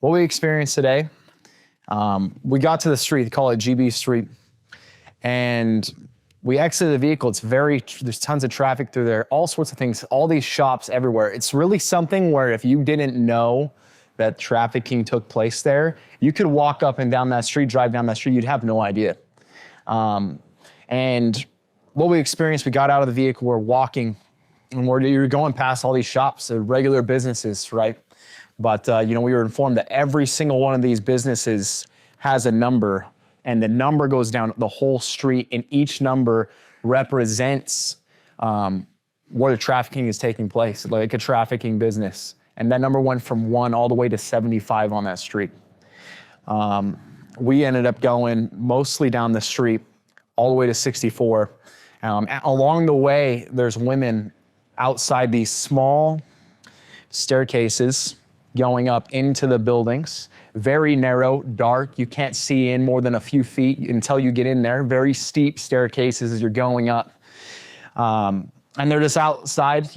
what we experienced today, we got to the street, they call it GB Street, and we exited the vehicle. There's tons of traffic through there, all sorts of things, all these shops everywhere. It's really something where if you didn't know that trafficking took place there, you could walk up and down that street, drive down that street, you'd have no idea. And what we experienced, we got out of the vehicle, we're walking, and you're going past all these shops, they're regular businesses, right? But we were informed that every single one of these businesses has a number, and the number goes down the whole street, and each number represents where the trafficking is taking place, like a trafficking business. And that number went from 1 all the way to 75 on that street. We ended up going mostly down the street all the way to 64. Along the way, there's women outside these small staircases going up into the buildings. Very narrow, dark. You can't see in more than a few feet until you get in there. Very steep staircases as you're going up. And they're just outside,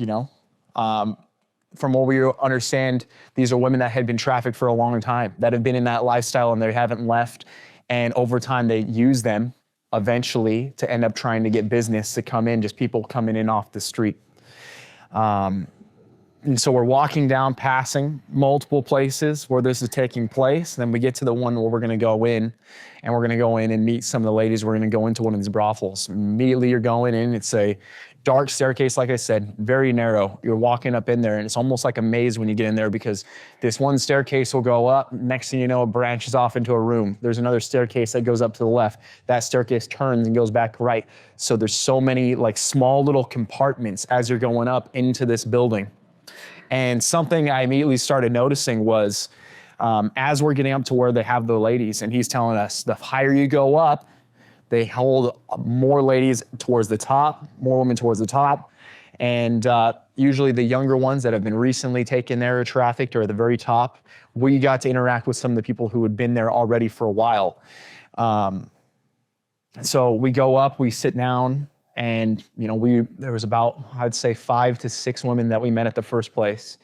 from what we understand, these are women that had been trafficked for a long time, that have been in that lifestyle and they haven't left. And over time, they use them eventually to end up trying to get business to come in, just people coming in off the street. And so we're walking down, passing multiple places where this is taking place. Then we get to the one where we're going to go in, and we're going to go in and meet some of the ladies. We're going to go into one of these brothels. Immediately you're going in, it's a dark staircase, like I said, very narrow. You're walking up in there, and it's almost like a maze when you get in there, because this one staircase will go up. Next thing you know, it branches off into a room. There's another staircase that goes up to the left. That staircase turns and goes back right. So there's so many like small little compartments as you're going up into this building. And something I immediately started noticing was, as we're getting up to where they have the ladies, and he's telling us the higher you go up, they hold more ladies towards the top, more women towards the top. And usually the younger ones that have been recently taken there or trafficked are at the very top. We got to interact with some of the people who had been there already for a while. So we go up, we sit down, and there was about, I'd say 5 to 6 women that we met at the first place,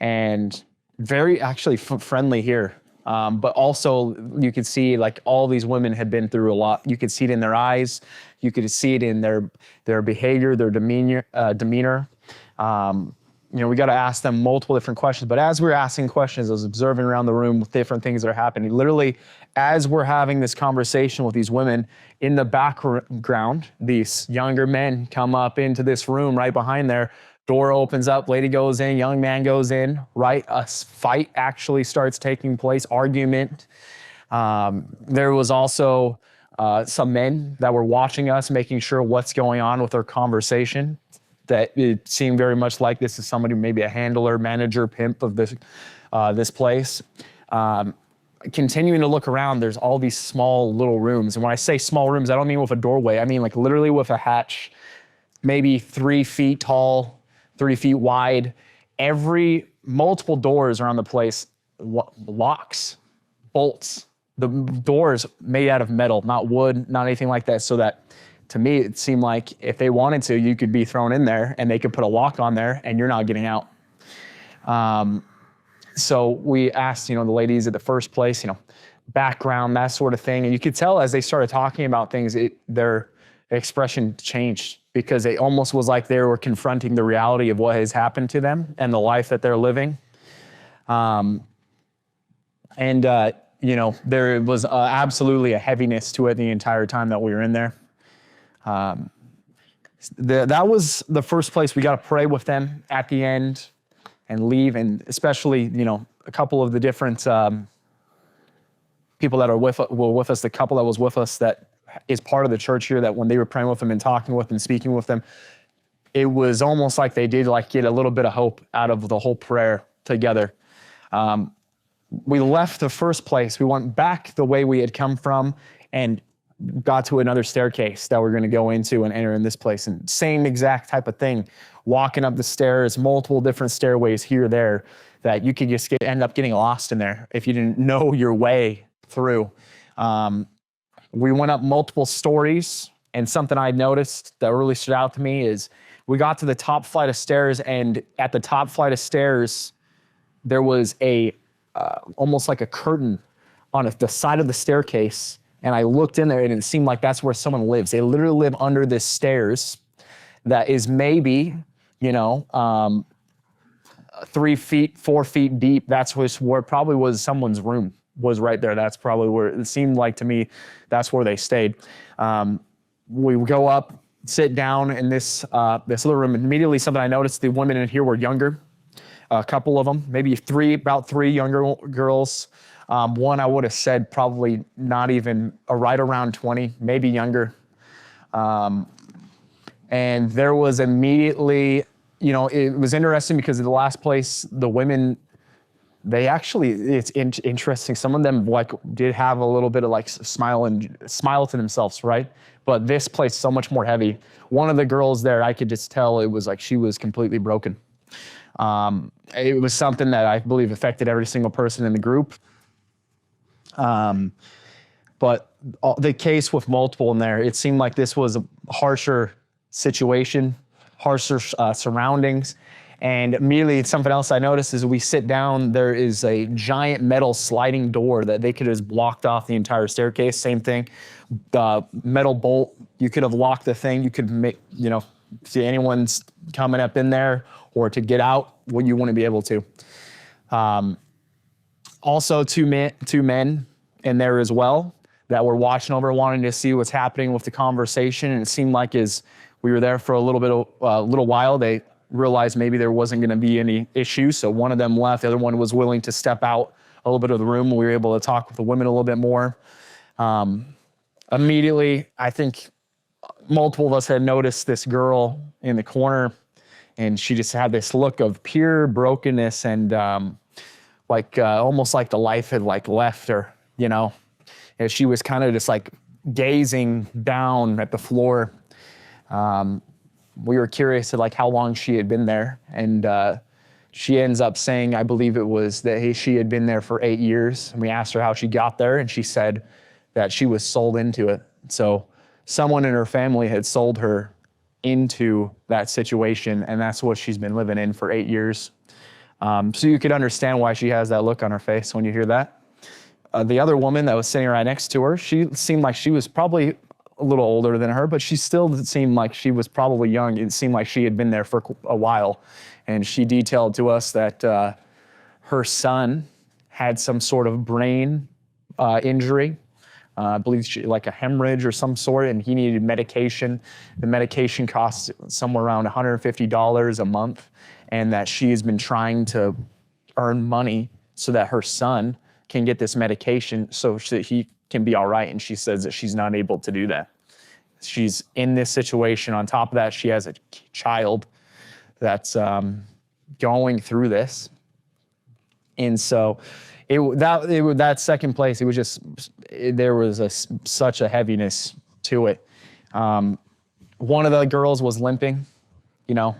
and very actually friendly here. But also you could see like all these women had been through a lot. You could see it in their eyes. You could see it in their behavior, their demeanor. We got to ask them multiple different questions. But as we were asking questions, I was observing around the room with different things that are happening. Literally, as we're having this conversation with these women, in the background, these younger men come up into this room right behind there. Door opens up, lady goes in, young man goes in, right? A fight actually starts taking place, argument. There was also some men that were watching us, making sure what's going on with our conversation. That it seemed very much like this is somebody, maybe a handler, manager, pimp of this place. Continuing to look around, there's all these small little rooms. And when I say small rooms, I don't mean with a doorway. I mean like literally with a hatch, maybe 3 feet tall, 3 feet wide. Multiple doors around the place, locks, bolts. The doors made out of metal, not wood, not anything like that. So that, to me, it seemed like if they wanted to, you could be thrown in there and they could put a lock on there and you're not getting out. So we asked, the ladies at the first place, background, that sort of thing. And you could tell as they started talking about things, their expression changed, because it almost was like they were confronting the reality of what has happened to them and the life that they're living. There was absolutely a heaviness to it the entire time that we were in there. That was the first place. We got to pray with them at the end and leave, and especially, a couple of the different people that were with us, the couple that was with us that is part of the church here, that when they were praying with them and talking with them, speaking with them, it was almost like they did get a little bit of hope out of the whole prayer together. We left the first place. We went back the way we had come from and got to another staircase that we're going to go into and enter in this place. And same exact type of thing, walking up the stairs, multiple different stairways here, there, that you could just end up getting lost in there if you didn't know your way through. We went up multiple stories, and something I noticed that really stood out to me is we got to the top flight of stairs, and at the top flight of stairs, there was a almost like a curtain on the side of the staircase. And I looked in there and it seemed like that's where someone lives. They literally live under this stairs that is maybe, 3 feet, 4 feet deep. That's where probably was someone's room, was right there. That's probably where it seemed like to me, that's where they stayed. We go up, sit down in this little room. Immediately something I noticed, the women in here were younger. A couple of them, maybe about three younger girls. One I would have said probably not even right around 20, maybe younger. And there was immediately, it was interesting because in the last place, the women, it's interesting. Some of them did have a little bit of smile to themselves, right? But this place so much more heavy. One of the girls there, I could just tell it was like she was completely broken. It was something that I believe affected every single person in the group. But the case with multiple in there, it seemed like this was a harsher situation, harsher surroundings. And immediately something else I noticed is we sit down, there is a giant metal sliding door that they could have blocked off the entire staircase. Same thing, the metal bolt, you could have locked the thing. You could make, see anyone's coming up in there or to get out, well, you wouldn't be able to. Also two men in there as well that were watching over, wanting to see what's happening with the conversation. And it seemed like as we were there for a little while, they realized maybe there wasn't going to be any issue. So one of them left. The other one was willing to step out a little bit of the room. We were able to talk with the women a little bit more. Immediately, I think multiple of us had noticed this girl in the corner, and she just had this look of pure brokenness and almost like the life had left her, and she was kind of just gazing down at the floor. We were curious to how long she had been there, and she ends up saying, I believe it was that she had been there for 8 years. And we asked her how she got there, and she said that she was sold into it. So someone in her family had sold her into that situation, and that's what she's been living in for 8 years. So you could understand why she has that look on her face when you hear that. The other woman that was sitting right next to her, she seemed like she was probably a little older than her, but she still seemed like she was probably young. It seemed like she had been there for a while. And she detailed to us that her son had some sort of brain injury. I believe like a hemorrhage or some sort, and he needed medication. The medication costs somewhere around $150 a month, and that she has been trying to earn money so that her son can get this medication so that he can be all right. And she says that she's not able to do that. She's in this situation. On top of that, she has a child that's going through this. And so that second place, it was just, there was such a heaviness to it. One of the girls was limping.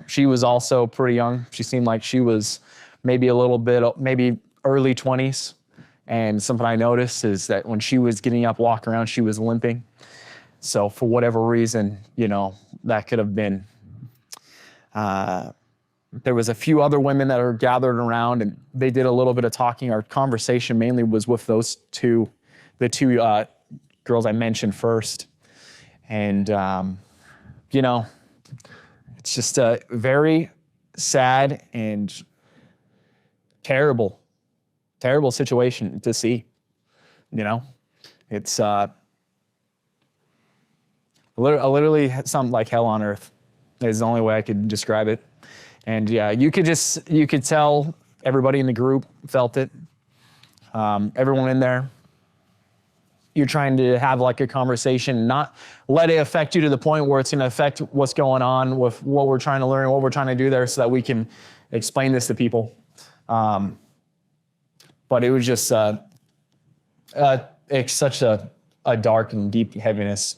She was also pretty young. She seemed like she was maybe maybe early 20s. And something I noticed is that when she was getting up, walking around, she was limping. So for whatever reason, that could have been. There was a few other women that are gathered around, and they did a little bit of talking. Our conversation mainly was with the two girls I mentioned first. And, it's just a very sad and terrible situation to see. It's literally something like hell on earth is the only way I could describe it. And yeah, you could tell everybody in the group felt it. Everyone in there, you're trying to have a conversation, not let it affect you to the point where it's going to affect what's going on with what we're trying to learn, what we're trying to do there, so that we can explain this to people. But it was just it's such a dark and deep heaviness